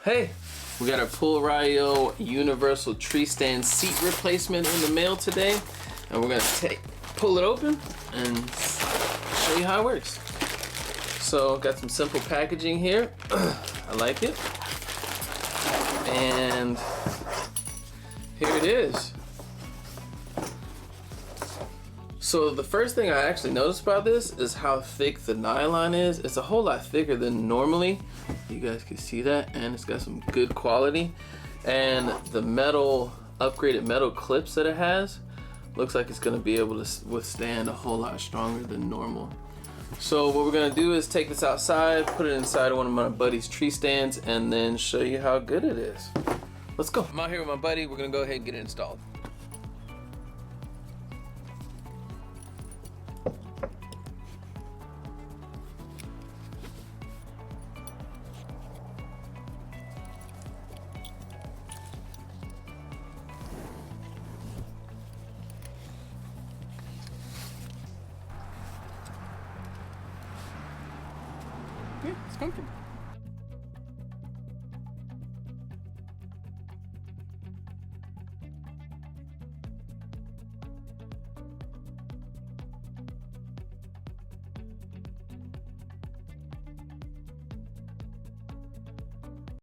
Hey, we got our PULRYO universal tree stand seat replacement in the mail today, and we're gonna pull it open and show you how it works. So got some simple packaging here. I like it, and here it is. So the first thing I actually noticed about this is how thick the nylon is. It's a whole lot thicker than normally. You guys can see that, and it's got some good quality. And the metal, upgraded metal clips that it has, looks like it's gonna be able to withstand a whole lot stronger than normal. So what we're gonna do is take this outside, put it inside of one of my buddy's tree stands, and then show you how good it is. Let's go. I'm out here with my buddy. We're gonna go ahead and get it installed. Yeah, it's comfortable.